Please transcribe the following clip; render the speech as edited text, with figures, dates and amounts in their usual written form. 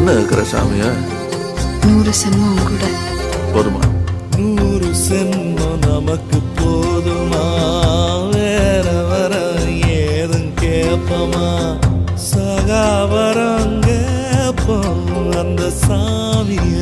என்ன இருக்கிற சாமிய 100 சென்மம் கூட போதுமா? 100 சென்மம் நமக்கு போதுமா? வேற வர ஏதும் கேப்பமா? சகாவரம் கேப்போம் அந்த சாமிய